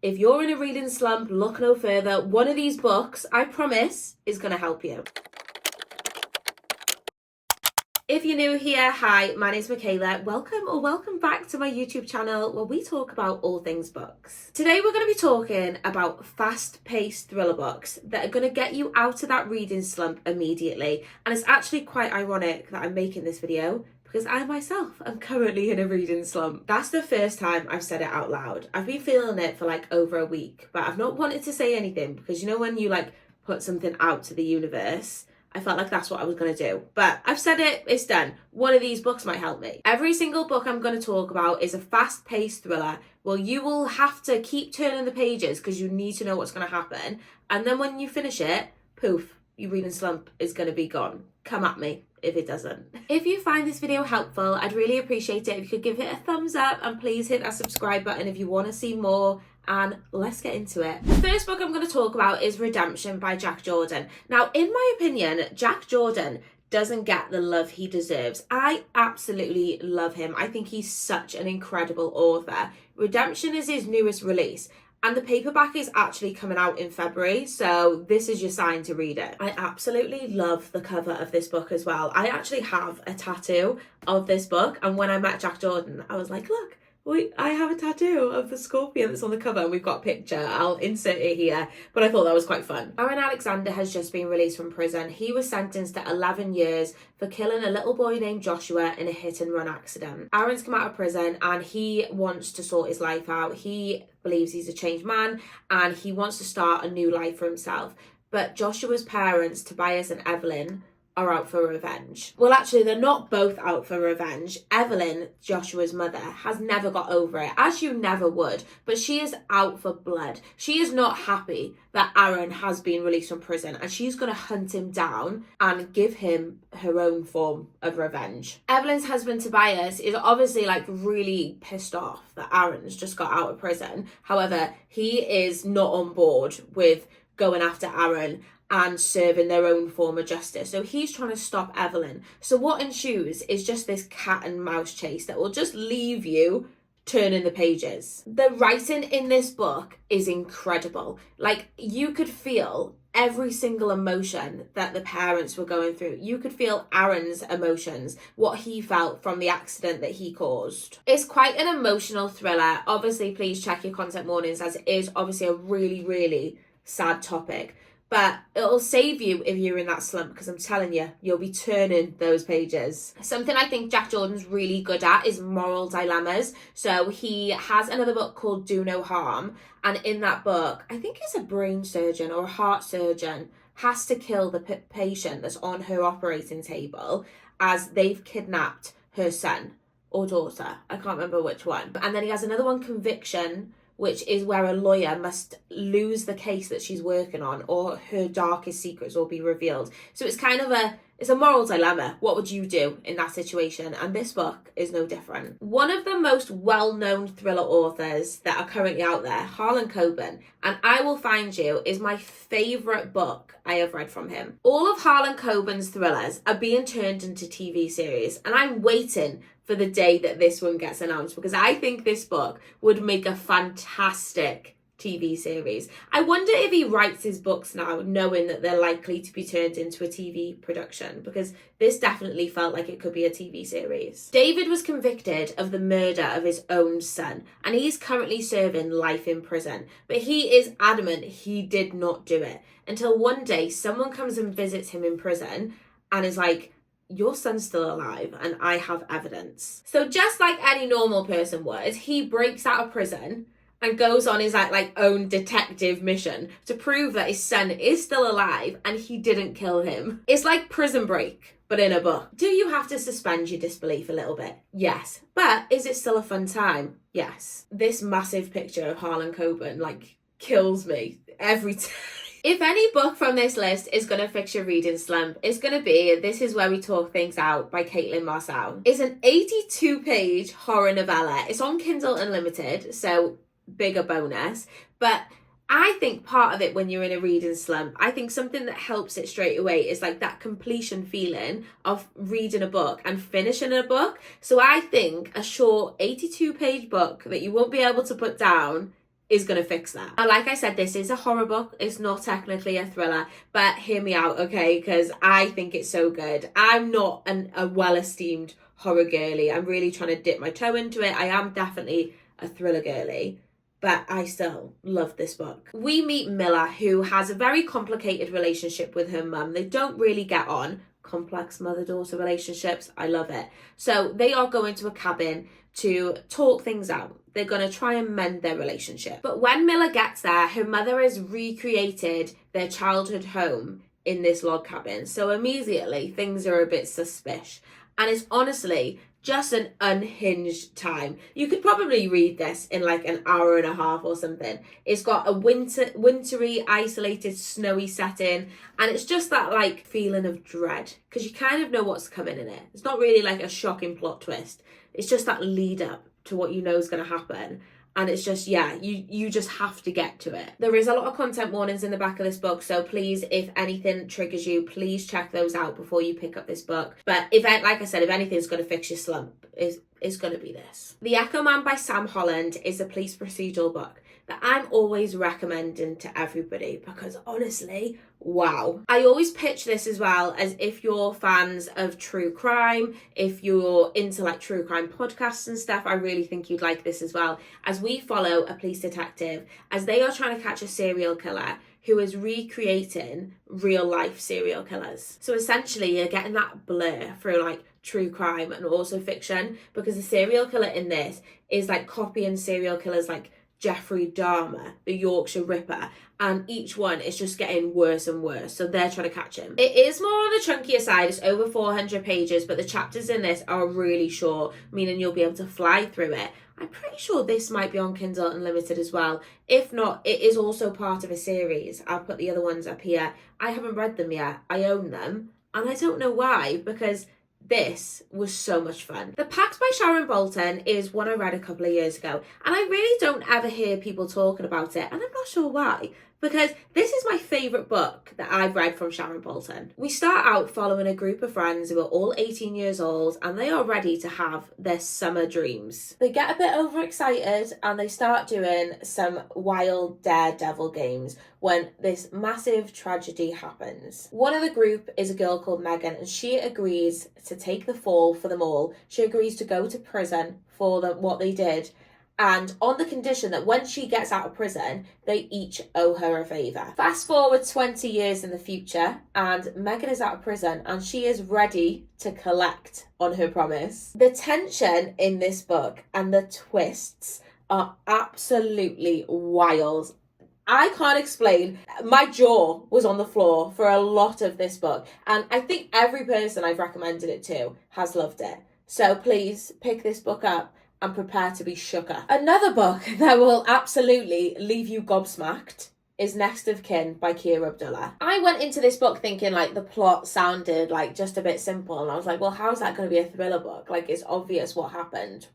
if you're in a reading slump, look no further. One of these books, I promise, is going to help you. If you're new here, hi, my name's Michaela. Welcome back to my YouTube channel where we talk about all things books. Today we're going to be talking about fast-paced thriller books that are going to get you out of that reading slump immediately. And it's actually quite ironic that I'm making this video because I myself am currently in a reading slump. That's the first time I've said it out loud. I've been feeling it for like over a week, but I've not wanted to say anything because you know when you like put something out to the universe, I felt like that's what I was going to do. But I've said it, it's done. One of these books might help me. Every single book I'm going to talk about is a fast-paced thriller. Well, you will have to keep turning the pages because you need to know what's going to happen. And then when you finish it, poof, your reading slump is going to be gone. Come at me if it doesn't. If you find this video helpful, I'd really appreciate it if you could give it a thumbs up and please hit that subscribe button if you want to see more. And let's get into it. The first book I'm going to talk about is Redemption by Jack Jordan. Now, in my opinion, Jack Jordan doesn't get the love he deserves. I absolutely love him. I think he's such an incredible author. Redemption is his newest release, and the paperback is actually coming out in February, so this is your sign to read it. I absolutely love the cover of this book as well. I actually have a tattoo of this book, and when I met Jack Jordan, I was like, look, I have a tattoo of the scorpion that's on the cover and we've got a picture. I'll insert it here, but I thought that was quite fun. Aaron Alexander has just been released from prison. He was sentenced to 11 years for killing a little boy named Joshua in a hit-and-run accident. Aaron's come out of prison and he wants to sort his life out. He believes he's a changed man and he wants to start a new life for himself. But Joshua's parents, Tobias and Evelyn, are out for revenge. Well, actually, they're not both out for revenge. Evelyn, Joshua's mother, has never got over it, as you never would, but she is out for blood. She is not happy that Aaron has been released from prison, and she's going to hunt him down and give him her own form of revenge. Evelyn's husband, Tobias, is obviously like really pissed off that Aaron's just got out of prison. However, he is not on board with going after Aaron and serving their own form of justice. So he's trying to stop Evelyn. So what ensues is just this cat and mouse chase that will just leave you turning the pages. The writing in this book is incredible. Like, you could feel every single emotion that the parents were going through. You could feel Aaron's emotions, what he felt from the accident that he caused. It's quite an emotional thriller. Obviously, please check your content warnings, as it is obviously a really, really sad topic. But it'll save you if you're in that slump, because I'm telling you, you'll be turning those pages. Something I think Jack Jordan's really good at is moral dilemmas. So he has another book called Do No Harm. And in that book, I think it's a brain surgeon or a heart surgeon has to kill the patient that's on her operating table as they've kidnapped her son or daughter. I can't remember which one. And then he has another one, Conviction, which is where a lawyer must lose the case that she's working on or her darkest secrets will be revealed. So it's kind of it's a moral dilemma. What would you do in that situation? And this book is no different. One of the most well-known thriller authors that are currently out there, Harlan Coben, and I Will Find You is my favourite book I have read from him. All of Harlan Coben's thrillers are being turned into TV series, and I'm waiting for the day that this one gets announced because I think this book would make a fantastic TV series. I wonder if he writes his books now knowing that they're likely to be turned into a TV production, because this definitely felt like it could be a TV series. David was convicted of the murder of his own son and he's currently serving life in prison, but he is adamant he did not do it until one day someone comes and visits him in prison and is like, your son's still alive and I have evidence. So just like any normal person would, he breaks out of prison and goes on his like own detective mission to prove that his son is still alive and he didn't kill him. It's like Prison Break, but in a book. Do you have to suspend your disbelief a little bit? Yes. But is it still a fun time? Yes. This massive picture of Harlan Coben like kills me every time. If any book from this list is going to fix your reading slump, it's going to be This Is Where We Talk Things Out by Caitlin Marcel. It's an 82-page horror novella. It's on Kindle Unlimited, so bigger bonus. But I think part of it when you're in a reading slump, I think something that helps it straight away is like that completion feeling of reading a book and finishing a book. So I think a short 82-page book that you won't be able to put down is going to fix that. And like I said, this is a horror book. It's not technically a thriller, but hear me out, okay? Because I think it's so good. I'm not a well-esteemed horror girly. I'm really trying to dip my toe into it. I am definitely a thriller girly, but I still love this book. We meet Miller, who has a very complicated relationship with her mum. They don't really get on. Complex mother-daughter relationships. I love it. So they are going to a cabin to talk things out. They're going to try and mend their relationship. But when Miller gets there, her mother has recreated their childhood home in this log cabin. So immediately things are a bit suspicious. And it's honestly just an unhinged time. You could probably read this in like an hour and a half or something. It's got a wintry, isolated, snowy setting, and it's just that like feeling of dread because you kind of know what's coming in it. It's not really like a shocking plot twist. It's just that lead up to what you know is going to happen. And it's just, yeah, you just have to get to it. There is a lot of content warnings in the back of this book. So please, if anything triggers you, please check those out before you pick up this book. But like I said, if anything's going to fix your slump, it's going to be this. The Echo Man by Sam Holland is a police procedural book that I'm always recommending to everybody because honestly, wow. I always pitch this as well as if you're fans of true crime, if you're into like true crime podcasts and stuff, I really think you'd like this as well, as we follow a police detective as they are trying to catch a serial killer who is recreating real life serial killers. So essentially you're getting that blur through like true crime and also fiction because the serial killer in this is like copying serial killers like Jeffrey Dahmer, the Yorkshire Ripper, and each one is just getting worse and worse. So they're trying to catch him. It is more on the chunkier side. It's over 400 pages, but the chapters in this are really short, meaning you'll be able to fly through it. I'm pretty sure this might be on Kindle Unlimited as well. If not, it is also part of a series. I'll put the other ones up here. I haven't read them yet. I own them, and I don't know why, because this was so much fun. The Pact by Sharon Bolton is one I read a couple of years ago, and I really don't ever hear people talking about it, and I'm not sure why, because this is my favourite book that I've read from Sharon Bolton. We start out following a group of friends who are all 18 years old, and they are ready to have their summer dreams. They get a bit overexcited, and they start doing some wild daredevil games when this massive tragedy happens. One of the group is a girl called Megan, and she agrees to take the fall for them all. She agrees to go to prison for what they did, and on the condition that when she gets out of prison, they each owe her a favour. Fast forward 20 years in the future, and Megan is out of prison, and she is ready to collect on her promise. The tension in this book and the twists are absolutely wild. I can't explain. My jaw was on the floor for a lot of this book, and I think every person I've recommended it to has loved it. So please pick this book up and prepare to be shook up. Another book that will absolutely leave you gobsmacked is Next of Kin by Kira Abdullah. I went into this book thinking like the plot sounded like just a bit simple, and I was like, well, how's that going to be a thriller book? Like, it's obvious what happened.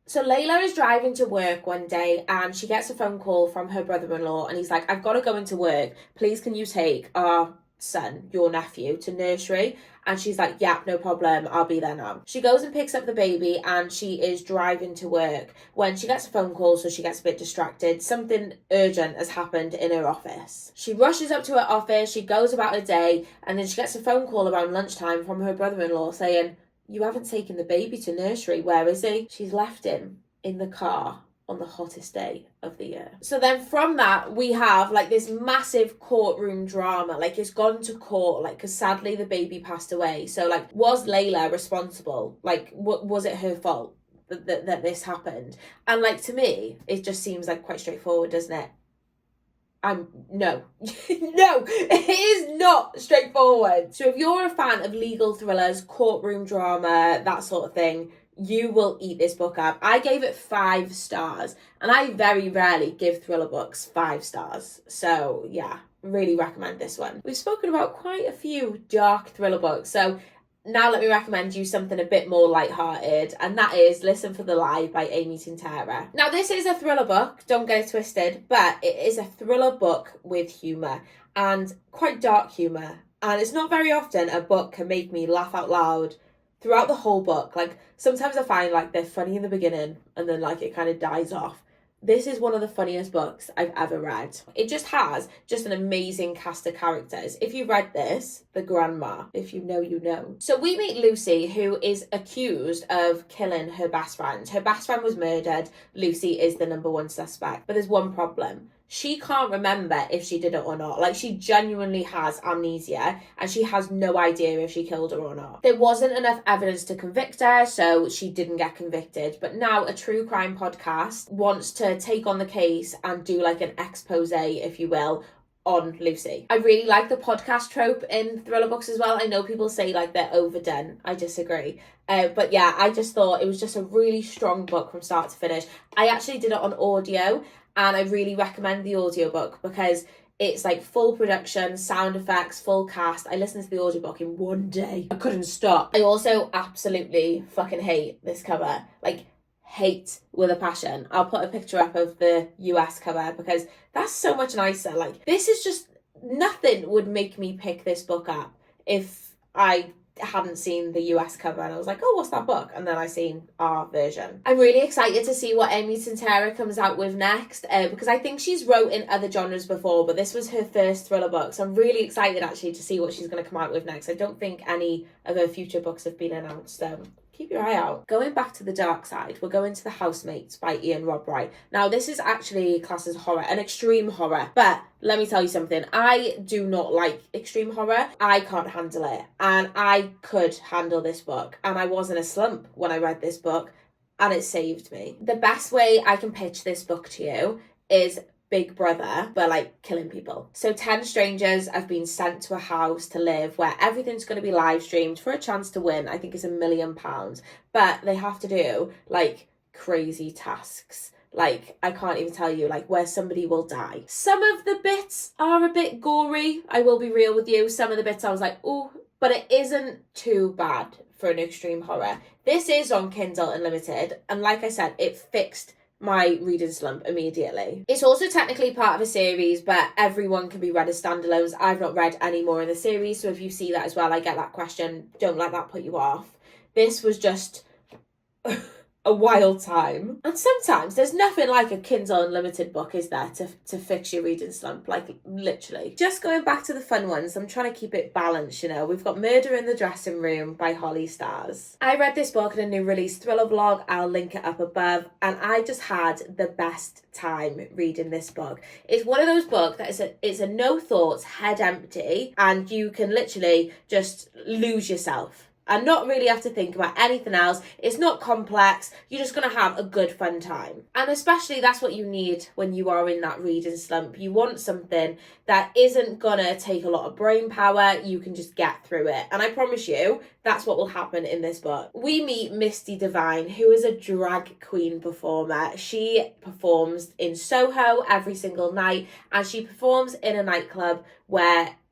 So Layla is driving to work one day and she gets a phone call from her brother-in-law, and he's like, I've got to go into work. Please can you take our son, your nephew, to nursery? And she's like, yeah, no problem, I'll be there now. She goes and picks up the baby, and she is driving to work when she gets a phone call, so she gets a bit distracted. Something urgent has happened in her office. She rushes up to her office, she goes about her day, and then she gets a phone call around lunchtime from her brother-in-law saying, you haven't taken the baby to nursery, where is he? She's left him in the car on the hottest day of the year. So then from that, we have like this massive courtroom drama. Like, it's gone to court, like, because sadly the baby passed away. So like, was Layla responsible? Like, was it her fault that this happened? And like, to me, it just seems like quite straightforward, doesn't it? No, no, it is not straightforward. So if you're a fan of legal thrillers, courtroom drama, that sort of thing, you will eat this book up. I gave it 5 stars, and I very rarely give thriller books 5 stars. So yeah, really recommend this one. We've spoken about quite a few dark thriller books, so now let me recommend you something a bit more lighthearted, and that is Listen for the Lie by Amy Tintera. Now, this is a thriller book, don't get it twisted, but it is a thriller book with humour, and quite dark humour. And it's not very often a book can make me laugh out loud throughout the whole book. Like, sometimes I find like they're funny in the beginning, and then like it kind of dies off. This is one of the funniest books I've ever read. It just has just an amazing cast of characters. If you read this, the grandma, if you know, you know. So we meet Lucy, who is accused of killing her best friend. Her best friend was murdered. Lucy is the number one suspect. But there's one problem. She can't remember if she did it or not. Like, she genuinely has amnesia and she has no idea if she killed her or not. There wasn't enough evidence to convict her, so she didn't get convicted. But now a true crime podcast wants to take on the case and do like an expose, if you will, on Lucy. I really like the podcast trope in thriller books as well. I know people say like they're overdone. I disagree. But yeah, I just thought it was just a really strong book from start to finish. I actually did it on audio, and I really recommend the audiobook because it's like full production, sound effects, full cast. I listened to the audiobook in one day. I couldn't stop. I also absolutely fucking hate this cover. Like, hate with a passion. I'll put a picture up of the US cover because that's so much nicer. Like, this is just, nothing would make me pick this book up if I hadn't seen the US cover and I was like, oh, what's that book? And then I seen our version. I'm really excited to see what Amy Santera comes out with next because I think she's wrote in other genres before, but this was her first thriller book. So I'm really excited actually to see what she's going to come out with next. I don't think any of her future books have been announced. Keep your eye out. Going back to the dark side, we're going to The Housemates by Ian Robright. Now, this is actually classed as horror, an extreme horror. But let me tell you something. I do not like extreme horror. I can't handle it. And I could handle this book. And I was in a slump when I read this book. And it saved me. The best way I can pitch this book to you is Big Brother, but like killing people. So 10 strangers have been sent to a house to live where everything's going to be live streamed for a chance to win. I think it's £1 million, but they have to do like crazy tasks. Like, I can't even tell you, like, where somebody will die. Some of the bits are a bit gory. I will be real with you. Some of the bits I was like, oh, but it isn't too bad for an extreme horror. This is on Kindle Unlimited. And like I said, it fixed my reading slump immediately. It's also technically part of a series, but everyone can be read as standalones. I've not read any more in the series, so if you see that as well, I get that question. Don't let that put you off. This was just a wild time. And sometimes there's nothing like a Kindle Unlimited book, is there, to fix your reading slump, like literally. Just going back to the fun ones, I'm trying to keep it balanced, you know. We've got Murder in the Dressing Room by Holly Stars. I read this book in a new release thriller vlog. I'll link it up above. And I just had the best time reading this book. It's one of those books that it's a no thoughts, head empty, and you can literally just lose yourself and not really have to think about anything else. It's not complex. You're just going to have a good fun time. And especially that's what you need when you are in that reading slump. You want something that isn't going to take a lot of brain power. You can just get through it. And I promise you, that's what will happen in this book. We meet Misty Devine, who is a drag queen performer. She performs in Soho every single night, and she performs in a nightclub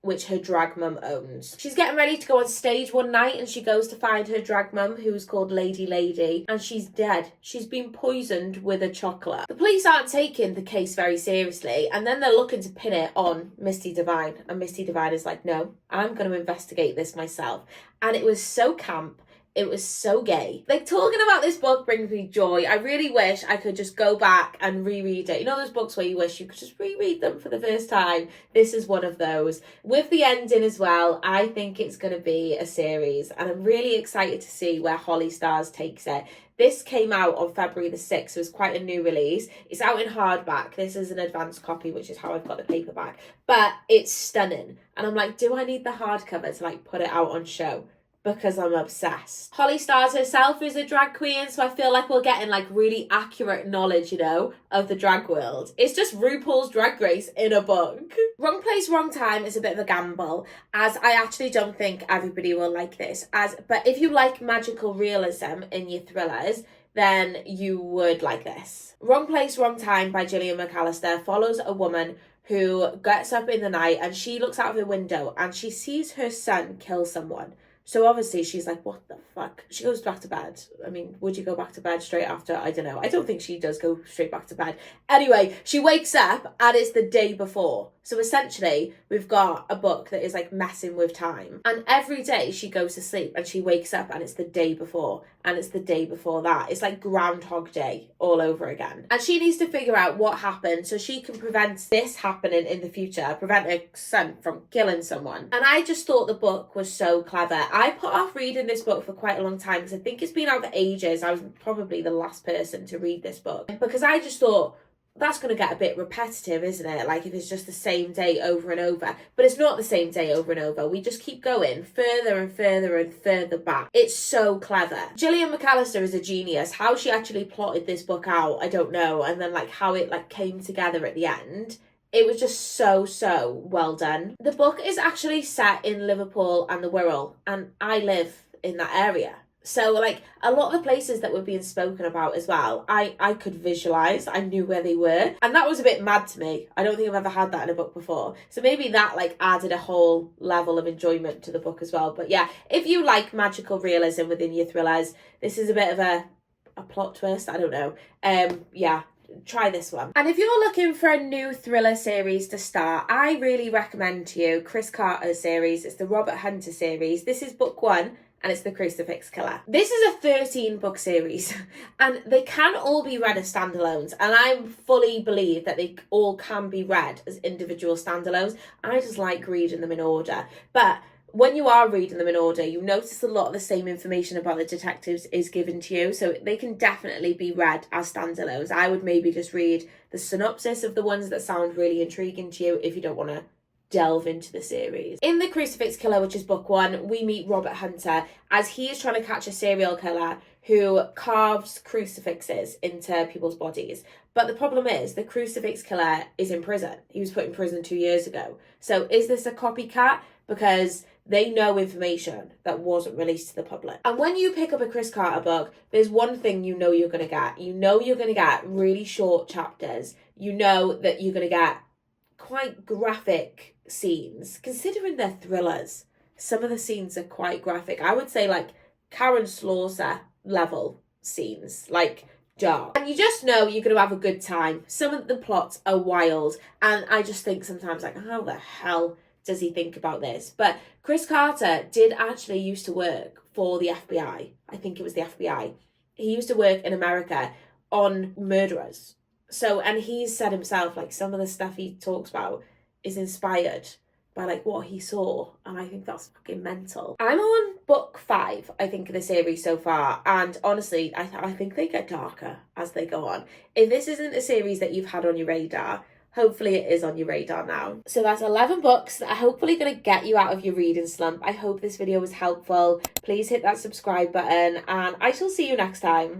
which her drag mum owns. She's getting ready to go on stage one night and she goes to find her drag mum, who's called Lady, and she's dead. She's been poisoned with a chocolate. The police aren't taking the case very seriously, and then they're looking to pin it on Misty Devine, and Misty Devine is like, no, I'm going to investigate this myself. And it was so camp. It was so gay. Like, talking about this book brings me joy. I really wish I could just go back and reread it. You know those books where you wish you could just reread them for the first time? This is one of those. With the ending as well, I think it's going to be a series. And I'm really excited to see where Holly Stars takes it. This came out on February the 6th, so it's quite a new release. It's out in hardback. This is an advanced copy, which is how I've got the paperback. But it's stunning. And I'm like, do I need the hardcover to like put it out on show? Because I'm obsessed. Holly Stars herself is a drag queen, so I feel like we're getting like really accurate knowledge, you know, of the drag world. It's just RuPaul's Drag Race in a book. Wrong Place, Wrong Time is a bit of a gamble, as I actually don't think everybody will like this. But if you like magical realism in your thrillers, then you would like this. Wrong Place, Wrong Time by Gillian McAllister follows a woman who gets up in the night and she looks out of her window and she sees her son kill someone. So obviously she's like, what the fuck? She goes back to bed. I mean, would you go back to bed straight after? I don't know. I don't think she does go straight back to bed. Anyway, she wakes up and it's the day before. So essentially, we've got a book that is like messing with time. And every day she goes to sleep and she wakes up and it's the day before and it's the day before that. It's like Groundhog Day all over again. And she needs to figure out what happened so she can prevent this happening in the future, prevent her son from killing someone. And I just thought the book was so clever. I put off reading this book for quite a long time because I think it's been out for ages. I was probably the last person to read this book because I just thought, that's going to get a bit repetitive, isn't it? Like if it's just the same day over and over. But it's not the same day over and over. We just keep going further and further and further back. It's so clever. Gillian McAllister is a genius. How she actually plotted this book out, I don't know. And then like how it like came together at the end. It was just so well done. The book is actually set in Liverpool and the Wirral, and I live in that area. So like a lot of the places that were being spoken about as well, I could visualise, I knew where they were. And that was a bit mad to me. I don't think I've ever had that in a book before. So maybe that like added a whole level of enjoyment to the book as well. But yeah, if you like magical realism within your thrillers, this is a bit of a plot twist, I don't know. Yeah. Try this one. And if you're looking for a new thriller series to start, I really recommend to you Chris Carter's series. It's the Robert Hunter series. This is book 1 and it's The Crucifix Killer. This is a 13 book series and they can all be read as standalones, and I fully believe that they all can be read as individual standalones. I just like reading them in order. But when you are reading them in order, you notice a lot of the same information about the detectives is given to you, so they can definitely be read as standalones. I would maybe just read the synopsis of the ones that sound really intriguing to you if you don't want to delve into the series. In The Crucifix Killer, which is book 1, we meet Robert Hunter as he is trying to catch a serial killer who carves crucifixes into people's bodies. But the problem is the crucifix killer is in prison. He was put in prison 2 years ago. So is this a copycat? Because they know information that wasn't released to the public. And when you pick up a Chris Carter book, there's one thing you know you're going to get. You know you're going to get really short chapters. You know that you're going to get quite graphic scenes. Considering they're thrillers, some of the scenes are quite graphic. I would say like Karen Slaughter level scenes, like dark. And you just know you're going to have a good time. Some of the plots are wild, and I just think sometimes like, how the hell does he think about this? But Chris Carter did actually used to work for the FBI. I think it was the FBI. He used to work in America on murderers. So, and he's said himself, like some of the stuff he talks about is inspired by like what he saw, and I think that's fucking mental. I'm on book 5, I think, of the series so far, and honestly, I think they get darker as they go on. If this isn't a series that you've had on your radar, hopefully it is on your radar now. So that's 11 books that are hopefully going to get you out of your reading slump. I hope this video was helpful. Please hit that subscribe button, and I shall see you next time.